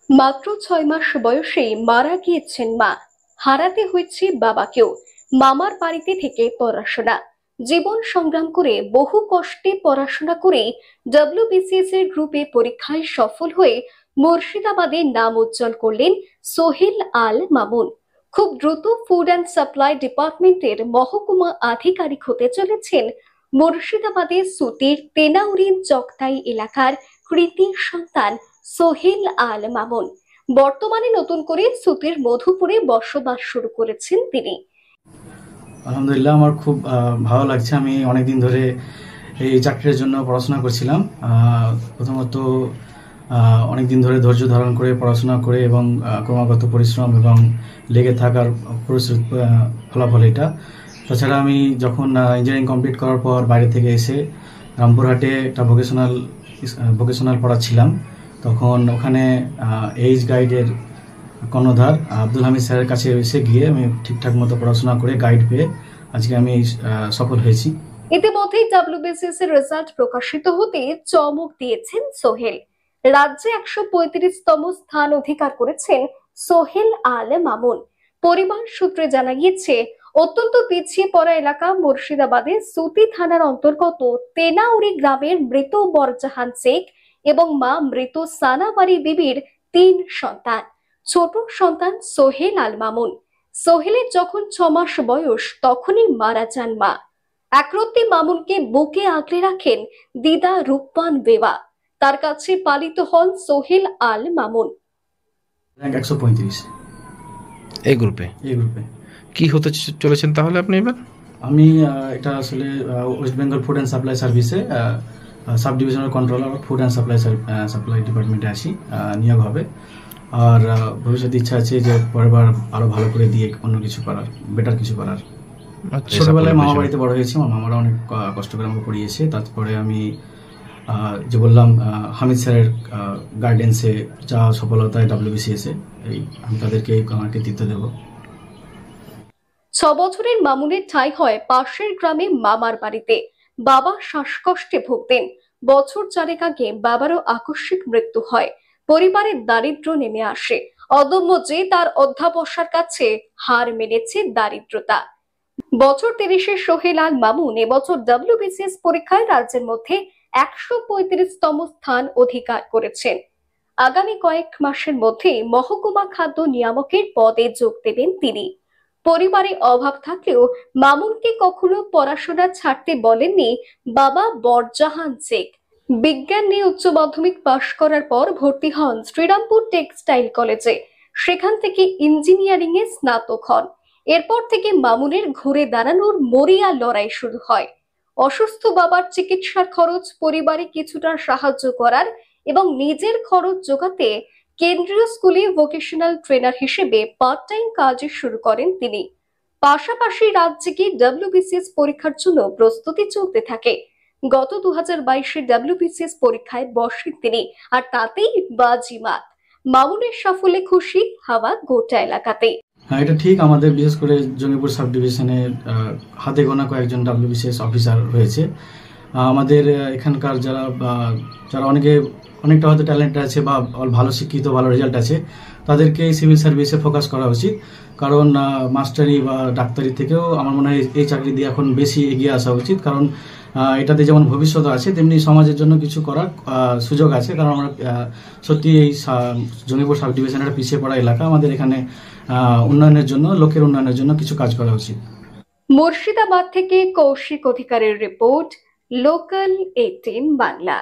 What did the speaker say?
মাত্র 6 মাস বয়সেই মারা গিয়েছেন মা। হারাতে হয়েছে বাবাকেও। মামার বাড়িতে থেকে পড়াশোনা, জীবন সংগ্রাম করে বহু কষ্টে পড়াশোনা করে ডব্লিউবিসিএস এর গ্রুপে পরীক্ষায় সফল হয়ে মুর্শিদাবাদে নাম উজ্জ্বল করলেন সোহেল আল মামুন। খুব দ্রুত ফুড অ্যান্ড সাপ্লাই ডিপার্টমেন্টের মহকুমা আধিকারিক হতে চলেছেন মুর্শিদাবাদের সুতির তেনাউরি চকতাই এলাকার কৃতি সন্তান সোহেল আল মামুন। বর্তমানে নতুন করে সুতির মধুপুরে বসবাস শুরু করেছেন তিনি। আলহামদুলিল্লাহ, আমার খুব ভালো লাগছে। আমি অনেকদিন ধরে এই চাকরির জন্য পড়াশোনা করছিলাম। প্রথমত অনেকদিন ধরে ধৈর্য ধারণ করে পড়াশোনা করে এবং ক্রমাগত পরিশ্রম এবং লেগে থাকার ফলাফল এটা। তাছাড়া আমি যখন ইঞ্জিনিয়ারিং কমপ্লিট করার পর বাইরে থেকে এসে রামপুরহাটে একটা ভোকেশনাল পড়াচ্ছিলাম। তখন ওখানে এইজ গাইডের কর্ণধার আব্দুল হামিদ স্যারের কাছে এসে গিয়ে আমি ঠিকঠাক মতো পড়াশোনা করে গাইড পেয়ে আজকে আমি সফল হয়েছি। ইতিমধ্যে ডব্লিউবিসিএস এর রেজাল্ট প্রকাশিত হতে চমক দিয়েছেন সোহেল। রাজ্যে 135তম স্থান অধিকার করেছেন সোহেল আল মামুন। পরিবার সূত্রে জানা গিয়েছে, অত্যন্ত পিছিয়ে পড়া এলাকা মুর্শিদাবাদের সুতি থানার অন্তর্গত তেনাউরি গ্রামের মৃত বরজাহান শেখ এবং মা মৃত সানাবাড়ি বিবির 3 সন্তান। ছোট সন্তান সোহেল আল মামুন। সোহেলের যখন 6 মাস বয়স তখনই মারা যান মা। একরত্তি মামুনকে বুকে আগলে রাখেন দিদা রূপবান বেওয়া। তার কাছে পালিত হন সোহেল আল মামুন। র্যাঙ্ক 135 এই গ্রুপে কি হতে চলেছেন তাহলে আপনি এবার? আমি এটা আসলে West Bengal food and supply সার্ভিসে sub divisional controller food and supply ডিপার্টমেন্টে আছি, নিয়োগ হবে। আর ভবিষ্যতে ইচ্ছা আছে যে পরের বার আরো ভালো করে দিয়ে অন্য কিছু করার, বেটার কিছু করার। ছোটবেলায় মামা বাড়িতে বড় হয়েছি, আমার মামারা অনেক কষ্ট করে আমাকে পড়িয়েছে। তারপরে আমি যে বললাম হামিদ স্যারের গাইডেন্সে যা সফলতায় ডব্লিউবিসিএস এই আমি তাদেরকে আমার কৃতিত্ব দেব। 6 বছরের মামুনের ঠাঁই হয় পাশের গ্রামে মামার বাড়িতে। বাবা শ্বাসকষ্টে ভুগতেন। বছর 4 আগে বাবারও আকস্মিক মৃত্যু হয়। পরিবারের দারিদ্র্য নেমে আসে। অদম্য যে তার অধ্যাবসার কাছে হার মেনেছে দারিদ্রতা। বছর 30-এর সোহেল আল মামুন এবছর ডব্লিউবিসিএস পরীক্ষায় রাজ্যের মধ্যে 135তম স্থান অধিকার করেছেন। আগামী কয়েক মাসের মধ্যে মহকুমা খাদ্য নিয়ামকের পদে যোগ দেবেন তিনি। পরিবারে অভাব থাকলেও মামুনকে কখনো পড়াশোনা ছাড়তে বলেননি বাবা বরজাহান শেখ। বিজ্ঞান নিয়ে উচ্চ মাধ্যমিক পাশ করার পর ভর্তি হন শ্রীরামপুর টেক্সটাইল কলেজে। সেখান থেকে ইঞ্জিনিয়ারিং এ স্নাতক হন। এরপর থেকে মামুনের ঘুরে দাঁড়ানোর মরিয়া লড়াই শুরু হয়। অসুস্থ বাবার চিকিৎসার খরচ, পরিবারে কিছুটা সাহায্য করার এবং নিজের খরচ জোগাতে কেন্দ্রীয় স্কুলে ভোকেশনাল ট্রেনার হিসেবে পার্ট টাইম কাজ শুরু করেন তিনি। পাশাপাশি রাজ্যে ডব্লিউবিসিএস পরীক্ষার জন্য প্রস্তুতি চলতে থাকে। গত 2022-এর ডব্লিউবিসিএস পরীক্ষায় বসেন তিনি, আর তাতেই বাজিমাত। মামুনের সাফল্যে খুশি হাওয়া গোটা এলাকাতে। হ্যাঁ, এটা ঠিক। আমাদের বিশেষ করে জঙ্গিপুর সাব ডিভিশনে হাতে গোনা কয়েকজন ডব্লিউবিসিএস অফিসার রয়েছে। আমাদের এখানকার যারা অনেকটা হয়তো ট্যালেন্ট আছে বা ভালো শিক্ষিত, ভালো রেজাল্ট আছে, তাদেরকে সিভিল সার্ভিসে ফোকাস করা উচিত। কারণ মাস্টারি বা ডাক্তারি থেকেও আমার মনে হয় এই চাকরি দিয়ে এখন বেশি এগিয়ে আসা উচিত। কারণ এটাতে যেমন ভবিষ্যৎ আছে, তেমনি সমাজের জন্য কিছু করার সুযোগ আছে। কারণ আমরা সত্যি এই জঙ্গিপুর সাব ডিভিশনের পিছিয়ে পড়া এলাকা, আমাদের এখানে উন্নয়নের জন্য, লোকের উন্নয়নের জন্য কিছু কাজ করা উচিত। মুর্শিদাবাদ থেকে কৌশিক অধিকারের রিপোর্ট, লোকাল 18 বাংলা।